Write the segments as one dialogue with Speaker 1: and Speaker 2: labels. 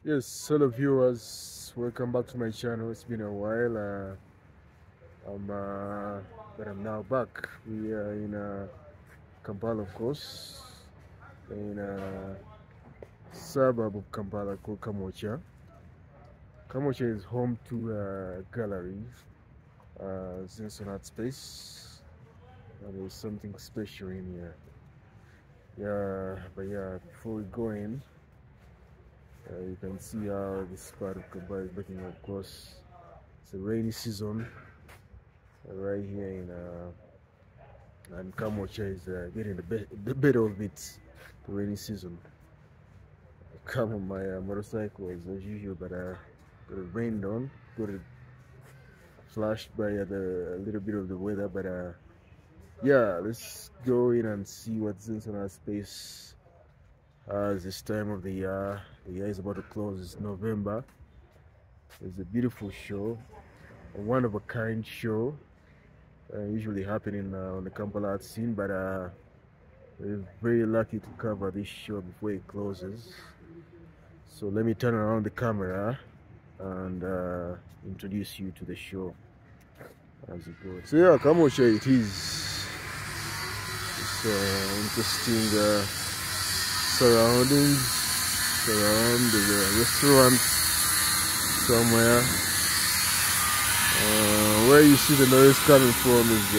Speaker 1: Yes, hello viewers, welcome back to my channel. It's been a while. But I'm now back. We are in Kampala, of course, in a suburb of Kampala called Kamocha. Kamocha is home to galleries, Zinson Art Space, and there's something special in here. Yeah, but yeah, before we go in, you can see how this part of Kampala is looking. Of course, it's a rainy season right here in and Kamocha is getting the better of it. The rainy season. I come on my motorcycle as usual, but got it rained on, got it flashed by a little bit of the weather. But yeah, let's go in and see what's in our space. This time of the year is about to close. It's November. It's a beautiful show, a one of a kind show. Usually happening on the Kampala art scene, but we're very lucky to cover this show before it closes. So let me turn around the camera and introduce you to the show as it goes. So yeah, Kamocha it is. It's interesting surroundings. Around there's a restaurant somewhere. Where you see the noise coming from is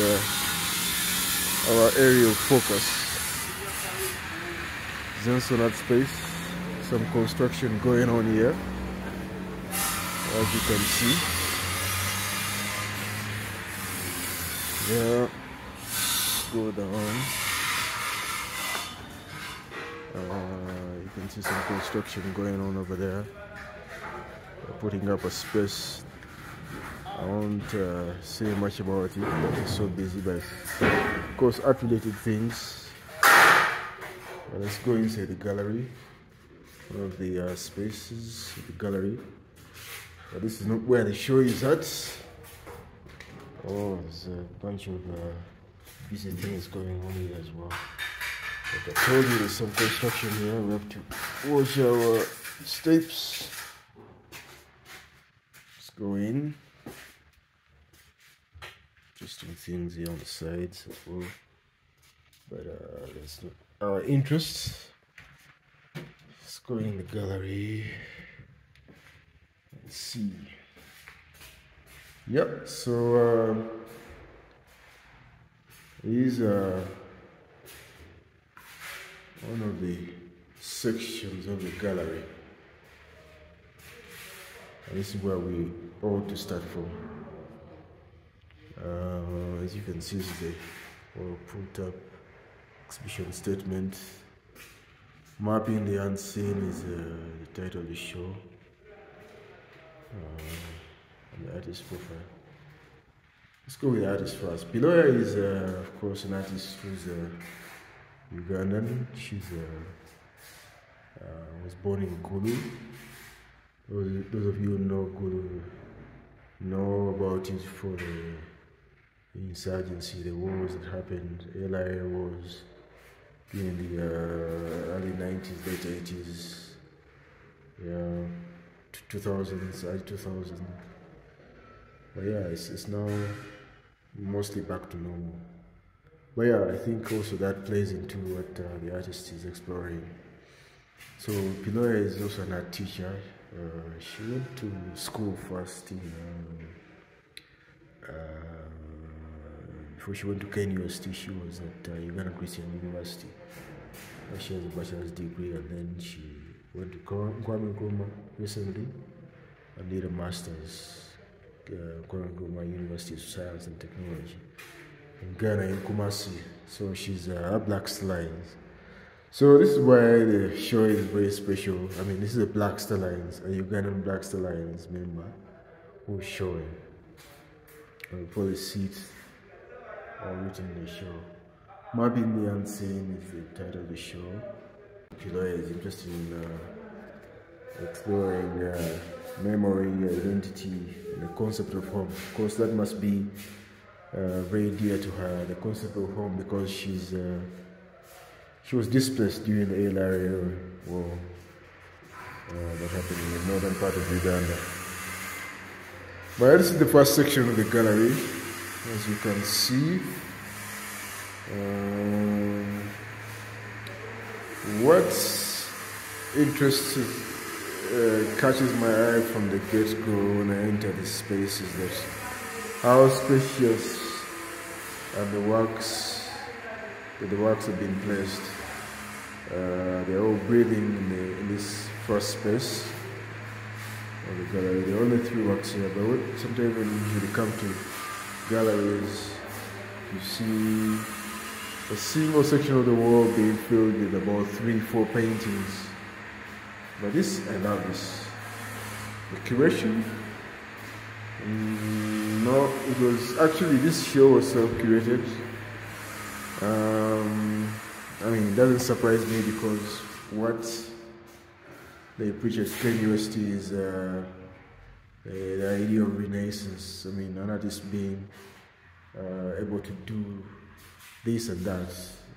Speaker 1: our area of focus. Zenson Art Space. Some construction going on here, as you can see. Yeah, go down. You can see some construction going on over there. They're putting up a space. I won't say much about it. I'm so busy, but of course, art-related things. Let's go inside the gallery. One of the spaces of the gallery. But this is not where the show is at. Oh, there's a bunch of busy things going on here as well. Like I told you, there's some construction here. We have to watch our steps. Let's go in. Interesting things here on the sides as well. But that's not our interest. Let's go in the gallery. Let's see. Yep, so these are one of the sections of the gallery. And this is where we ought to start from. As you can see, this is the put up exhibition statement. Mapping the Unseen is the title of the show. And the artist profile. Let's go with the artist first. Piloya is, of course, an artist who's Ugandan. She's was born in Gulu. Those of you who know Gulu know about it for the insurgency, the wars that happened, LIA wars in the early 90s, late 80s, yeah, 2000s, early 2000s. But yeah, it's now mostly back to normal. But yeah, I think also that plays into what the artist is exploring. So Piloya is also an art teacher. She went to school first in before she went to Kenya University. She was at Uganda Christian University. She has a bachelor's degree, and then she went to Kwame Nkrumah recently and did a master's Kwame Nkrumah University of Science and Technology in Ghana, in Kumasi. So she's a Black Star Lines. So this is why the show is very special. I mean, this is a Black Star Lines, a Ugandan Black Star Lines member who's showing. I'll probably see it written in the show. Mapping the Unseen is the title of the show. Piloya is interested in exploring memory, identity, and the concept of home. Of course, that must be very dear to her, the concept of home, because she was displaced during the LRA war. that happened in the northern part of Uganda. But this is the first section of the gallery, as you can see. What interests catches my eye from the get-go when I enter this space is that how spacious and the works have been placed. They're all breathing in this first space of the gallery. There are only 3 works here, but sometimes when you come to galleries, you see a single section of the wall being filled with about 3-4 paintings. But this, I love this. The curation, no, it was actually, this show was self-curated. I mean, it doesn't surprise me because what they preach at KUST is the idea of renaissance. I mean, an artist being able to do this and that.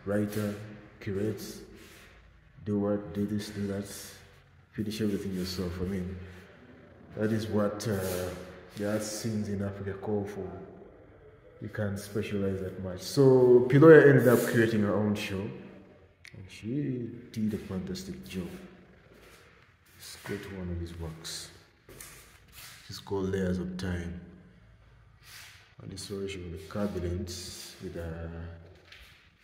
Speaker 1: Writer, curates, do what, do this, do that, finish everything yourself. I mean, that is what the art scenes in Africa call for. You can't specialize that much. So Piloya ended up creating her own show, and she did a fantastic job. Let's go to one of his works. It's called Layers of Time. And this was with the cabinets with a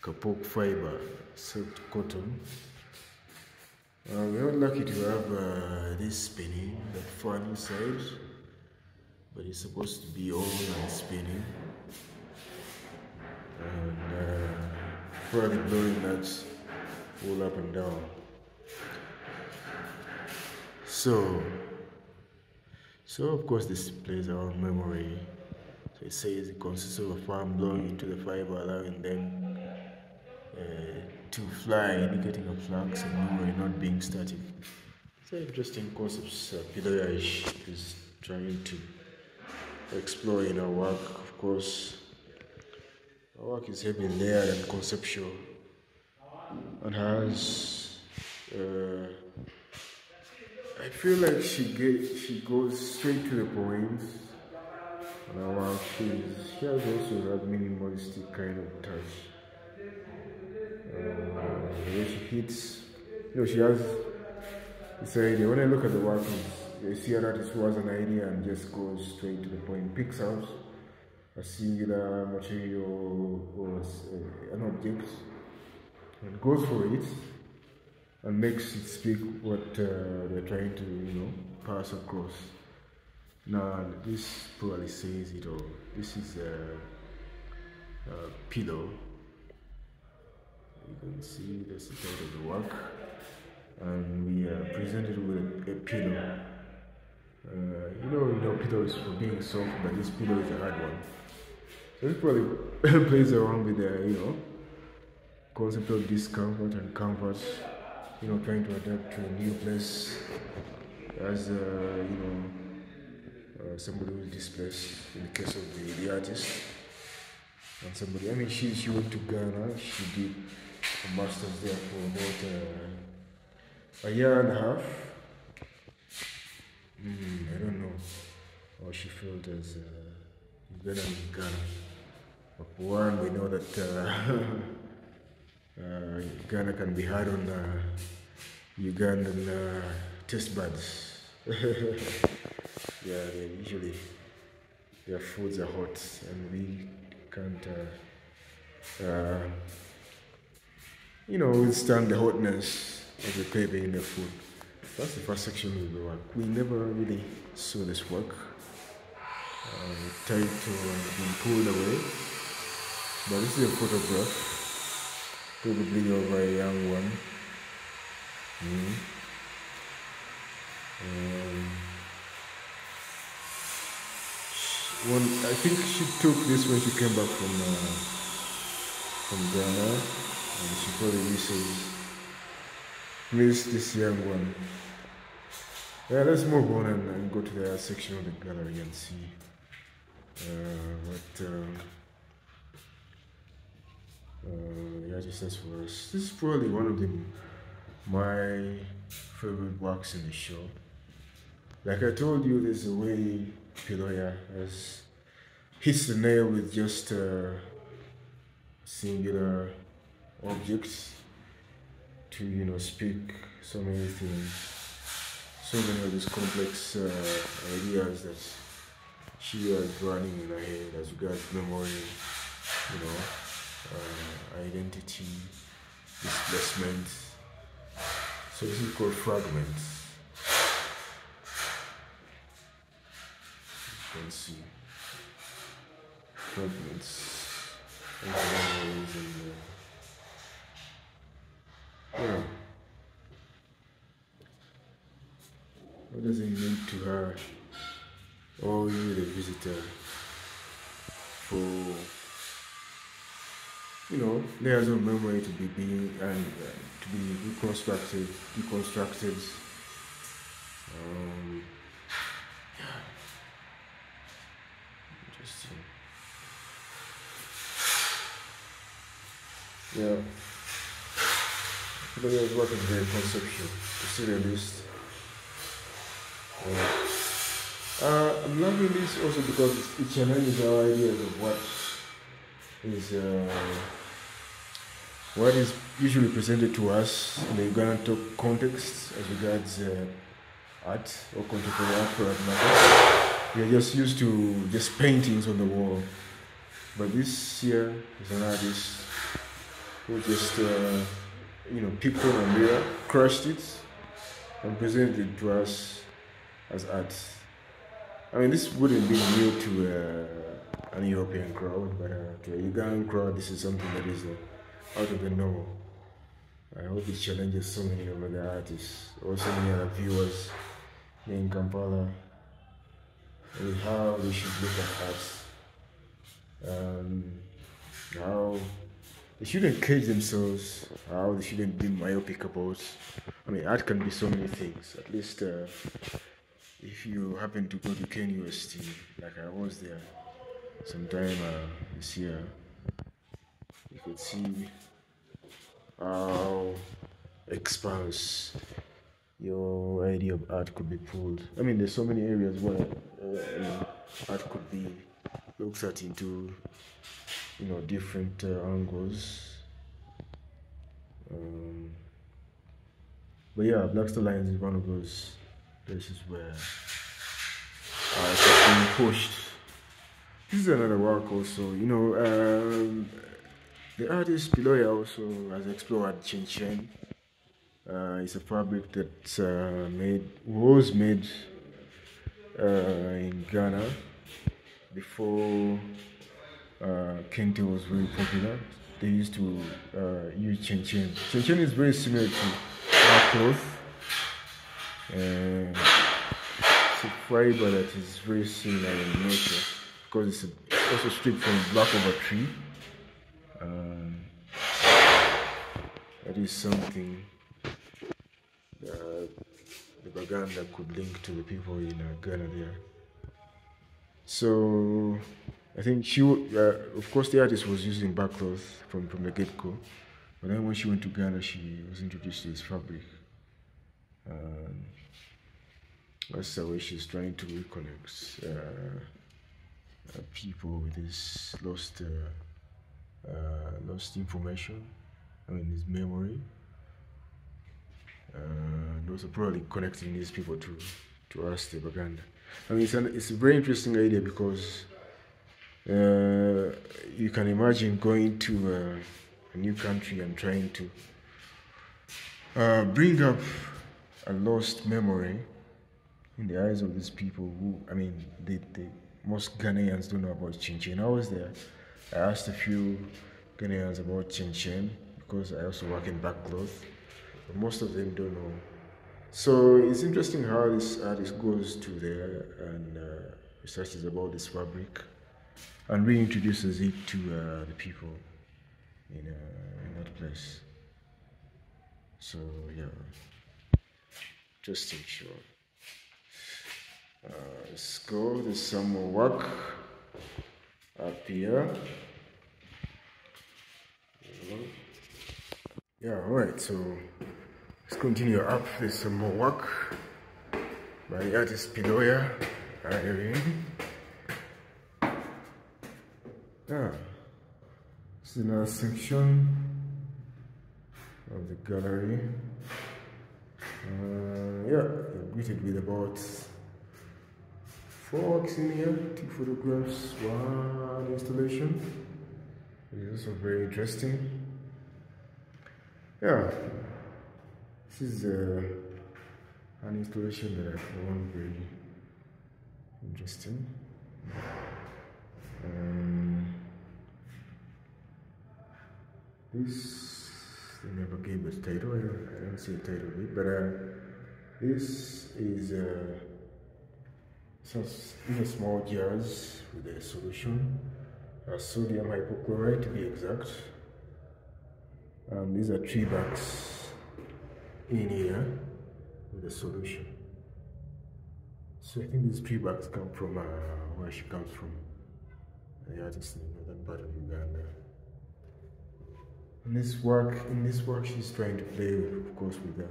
Speaker 1: kapok fiber, silk cotton. We're not lucky to have this spinning, that fan inside, but it's supposed to be all spinning. And probably blowing that all up and down. So of course this plays our own memory. So it says it consists of a fan blowing into the fiber, allowing them to fly, indicating a flux and memory not being static. It's an interesting concept Piloya is trying to explore in our work. Of course, our work is heavily layered and conceptual, and has I feel like she goes straight to the point. And our work she has also that minimalistic kind of touch. The way she hits, she has this idea. When I look at the work, I see an artist who has an idea and just goes straight to the point, picks out a singular material or an object and goes for it and makes it speak what they're trying to, pass across. Now, this probably says it all. This is a pillow. You can see that's the title of the work, and we are presented with a pillow. Pillows for being soft, but this pillow is a hard one. So it probably plays around with the concept of discomfort and comfort. Trying to adapt to a new place as somebody who is displaced. In the case of the artist, and somebody. I mean, she went to Ghana. She did a master's there for about a year and a half. I don't know how she felt as Uganda in Ghana. But for one, we know that Ghana can be hard on Ugandan taste buds. Yeah, usually their foods are hot, and we can't, withstand the hotness of the craving in the food. That's the first section of the work. We never really saw this work. The title has been pulled away, but this is a photograph, probably of a young one. I think she took this when she came back from Ghana, and she probably missed this young one. Yeah, let's move on and go to the section of the gallery and see what the artist has for us. This is probably one of my favorite works in the show. Like I told you, there's a way Piloya has hits the nail with just singular objects to, you know, speak so many things, so many of these complex ideas that she was running in her head as regards memory, you know, identity, displacement. So this is called fragments. You can see fragments of memories and yeah. What does it mean to her or you, the visitor, for, you know, layers of memory to be being and to be reconstructed, deconstructed. Interesting. Yeah. Piloya's work is very conceptual, to say the least. I'm loving this also because it challenges our ideas of what is usually presented to us in the Ugandan context as regards art or contemporary art for that matter. We are just used to just paintings on the wall, but this here is an artist who just you know, picked on a mirror, crushed it, and presented it to us as art. I mean, this wouldn't be new to an European crowd, but to a Ugandan crowd, this is something that is out of the normal. I hope it challenges so many of the artists or so many other viewers in Kampala with how they should look at art, how they shouldn't cage themselves, how they shouldn't be myopic about. I mean, art can be so many things. At least if you happen to go to KNUST, like I was there sometime this year, you could see how expanse your idea of art could be pulled. I mean, there's so many areas where art could be looked at into, you know, different angles. But yeah, Blackstone Lines is one of those places where art is being pushed. This is another work also, you know, the artist Piloya also has explored Chin. It's a fabric that was made in Ghana before Kente was very popular. They used to use Chin. Chin is very similar to our cloth. It's a fiber that is very similar in nature because it's also stripped from the bark of a tree. That is something the Baganda could link to the people in Ghana there. So I think she, of course, the artist was using bark cloth from the get-go, but then when she went to Ghana, she was introduced to this fabric. That's the way she's trying to reconnect people with this lost information. I mean, his memory. And also probably connecting these people to us, the Baganda. I mean, it's a very interesting idea because you can imagine going to a new country and trying to bring up a lost memory in the eyes of these people who, I mean, most Ghanaians don't know about Chin. I was there. I asked a few Ghanaians about Chin because I also work in back cloth, but most of them don't know. So it's interesting how this artist goes to there and researches about this fabric and reintroduces it to the people in that place. So yeah, interesting show. Let's go. There's some more work up here. Yeah, alright, so Let's continue up. There's some more work by the artist Piloya Irene. This is another section of the gallery. You're greeted with about 4 works in here, 2 photographs, 1 installation. It is also very interesting. This is an installation that I found very interesting. This, they never gave us title. I don't see a title of it, but this is small jars with a solution, sodium hypochlorite to be exact. These are 3 bags in here with a solution. So I think these 3 bags come from where she comes from, the artist in the northern part of Uganda. In this work, she's trying to play, of course, with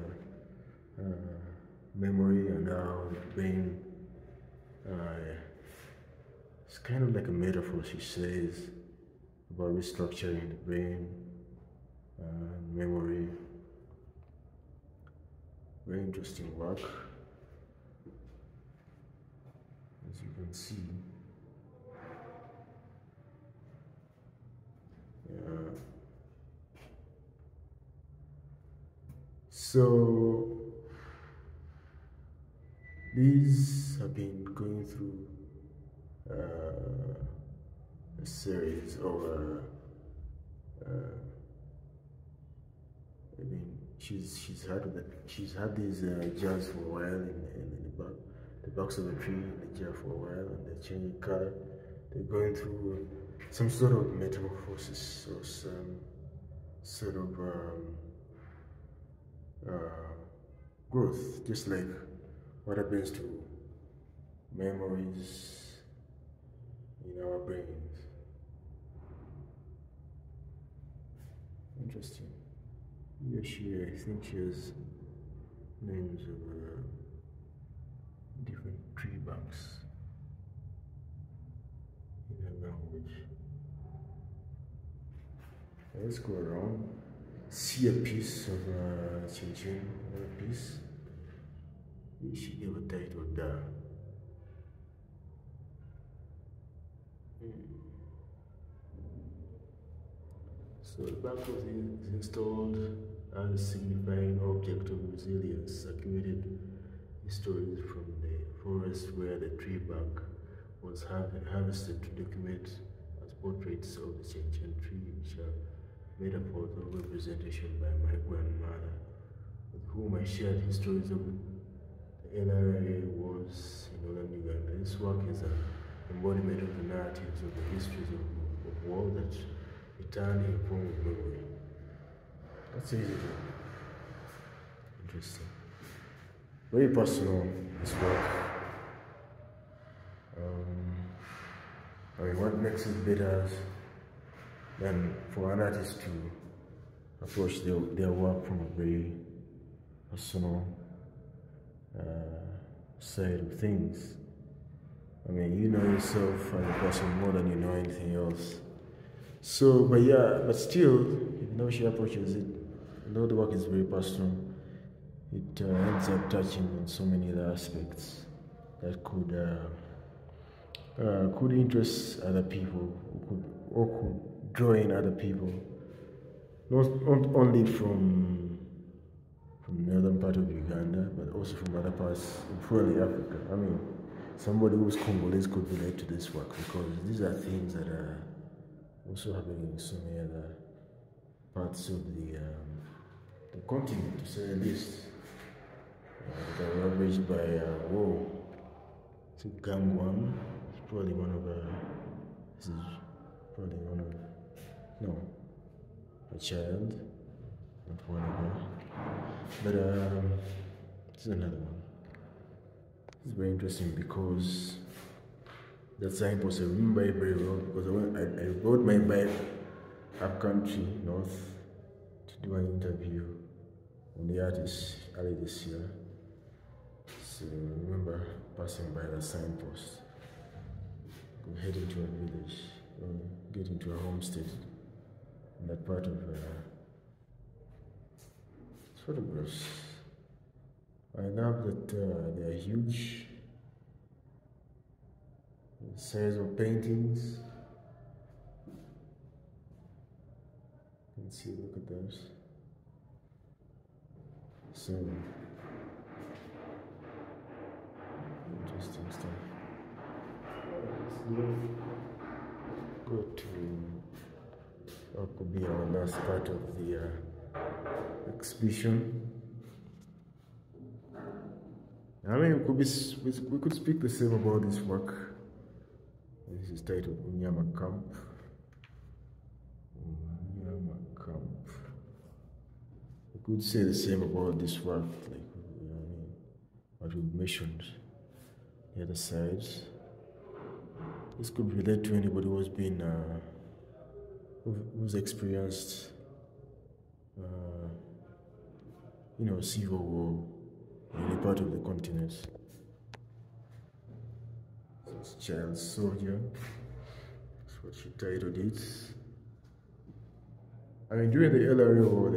Speaker 1: memory and how the brain. It's kind of like a metaphor, she says, about restructuring the brain, memory. Very interesting work, as you can see. So these have been going through a series of I mean, she's had these jars for a while in the box of the tree in the jar for a while, and they're changing color. They're going through some sort of metamorphosis or some sort of growth, just like what happens to memories in our brains. Interesting. Here I think she has names of different tree banks in her language. Let's go around, see a piece of Chinchin, another piece. She gave a title there. So the back of is installed as a signifying object of resilience, accumulated stories from the forest where the tree bark was harvested to document as portraits of the Chinchin tree, which are metaphors of representation by my grandmother, with whom I shared histories of the LRA wars in northern Uganda. This work is an embodiment of the narratives of the histories of war that return in the form of memory. That's easy. Interesting. Very personal, this work. I mean, what makes it better than for an artist to approach their work from a very personal side of things. I mean, you know yourself as a person more than you know anything else. So, but still, even though she approaches it, though the work is very personal, it ends up touching on so many other aspects that could interest other people, or could draw in other people, not only from the northern part of Uganda, but also from other parts, probably Africa. I mean, somebody who's Congolese could relate to this work, because these are things that are also happening in so many other parts of the continent, to say the least, that are ravaged by war. So Gangwon is probably one of a child, not one of her. But this is another one. It's very interesting because that signpost I remember it very well, because I rode my bike up country north to do an interview on the artist early this year. So remember passing by the signpost, heading to a village, getting to a homestead in that part of photographs. I love that they are huge. The size of paintings. You can see, look at those. So interesting stuff. Let's go to what could be our last part of the exhibition. I mean, we could speak the same about this work. This is titled Unyama Camp. Unyama Camp. We could say the same about this work, like what we mentioned. The other side. This could relate to anybody who's been, who's experienced, civil war in any part of the continent. This child soldier. That's what she titled it. I mean, during the LRA war,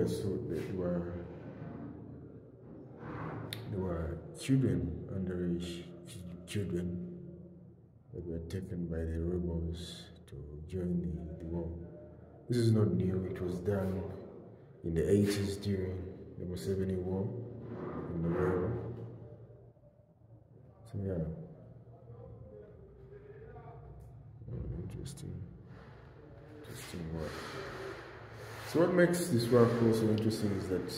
Speaker 1: there were children, underage children, that were taken by the rebels to join the war. This is not new. It was done in the 80s during the Museveni war in the war. So yeah, interesting work. So what makes this work also interesting is that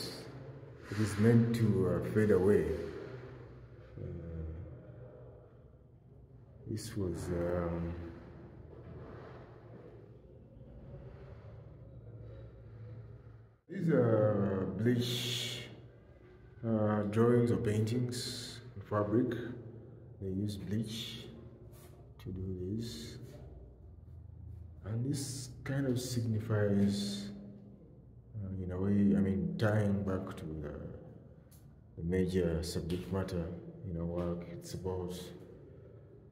Speaker 1: it is meant to fade away. This was these are bleach drawings or paintings in fabric. They use bleach to do this, and this kind of signifies, in a way, I mean, tying back to the major subject matter in our work. It's about,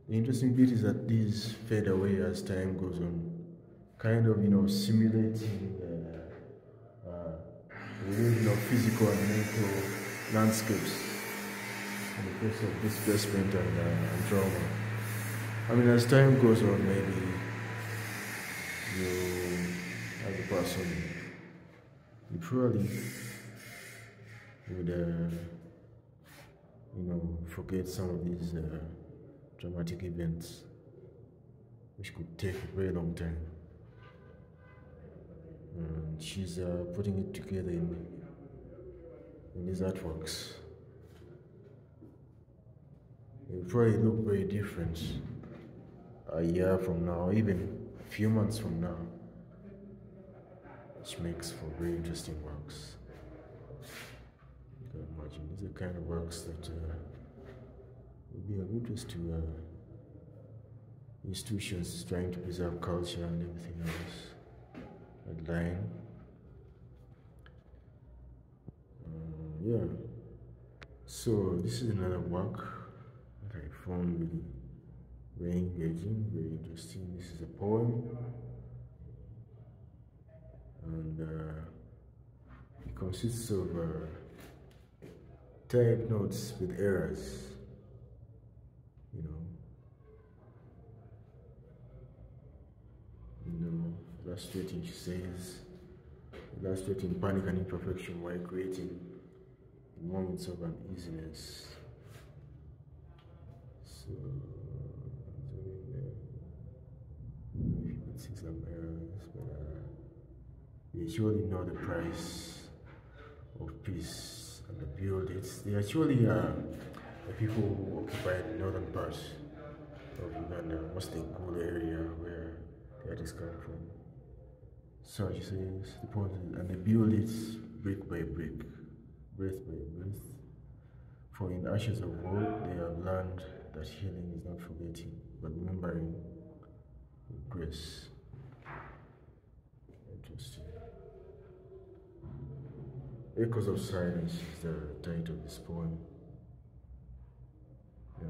Speaker 1: the interesting bit is that these fade away as time goes on, kind of, simulating the physical and mental landscapes in the case of displacement and trauma. I mean, as time goes on, maybe you, as a person, you probably would, forget some of these dramatic events, which could take a very long time. And she's putting it together in these artworks. It will probably look very different a year from now, even a few months from now, which makes for very interesting works. You can imagine, these are the kind of works that will be of interest to institutions trying to preserve culture and everything else. Line. Yeah. So this is another work that I found really very engaging, very interesting. This is a poem, and it consists of type notes with errors. Illustrating, she says, illustrating panic and imperfection while creating moments of uneasiness. So, if you can see some errors, but they surely know the price of peace and the build it. They actually the people who occupy the northern part of Uganda, mostly Gulu area where the artists come from. So she says, the point is, and they build it brick by brick, breath by breath. For in ashes of war, they have learned that healing is not forgetting, but remembering with grace. Interesting. Echoes of Silence is the title of this poem. Yeah.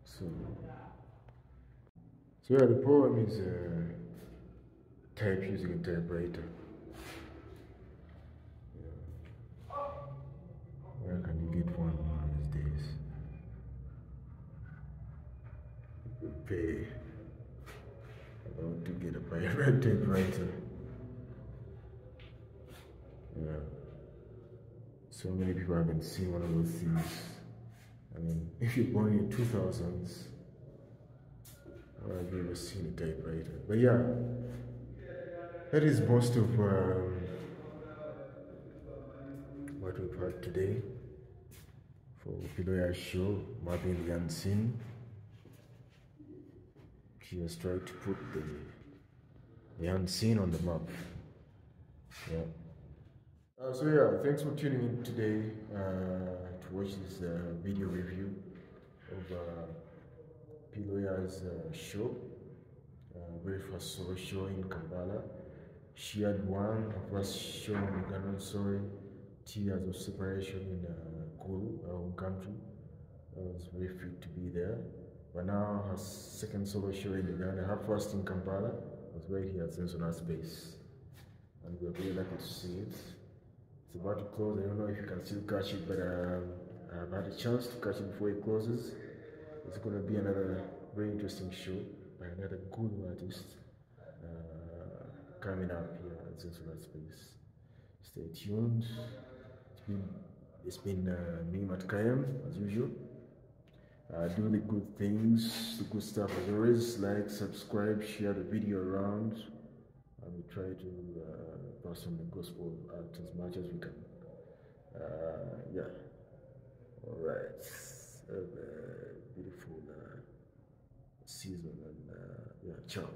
Speaker 1: So yeah, the poem is typed using a typewriter. Yeah. Where can you get one these days? You could pay about to get a typewriter. Yeah. So many people haven't seen one of those things. I mean, if you're born in 2000s, how have you ever seen a typewriter? But yeah, that is most of what we've heard today for Piloya's show, Mapping the Unseen. She has tried to put the unseen on the map. Yeah. So yeah, thanks for tuning in today to watch this video review of Piloya's show, very first solo show in Kampala. She had one of us showing Ugandan story, Tears of Separation in Kulu, our home country. I was very fit to be there. But now her second solo show in Uganda, her first in Kampala, was right here at Sensonar Space. And we're very lucky to see it. It's about to close. I don't know if you can still catch it, but I've had a chance to catch it before it closes. It's going to be another very interesting show by another good artist coming up here at Sensonar Space. Stay tuned. It's been me, Matt Kayam, as usual. Do the good things, the good stuff as always. Like, subscribe, share the video around. And we try to pass on the gospel out as much as we can. Yeah. All right. Have a beautiful season and yeah, ciao.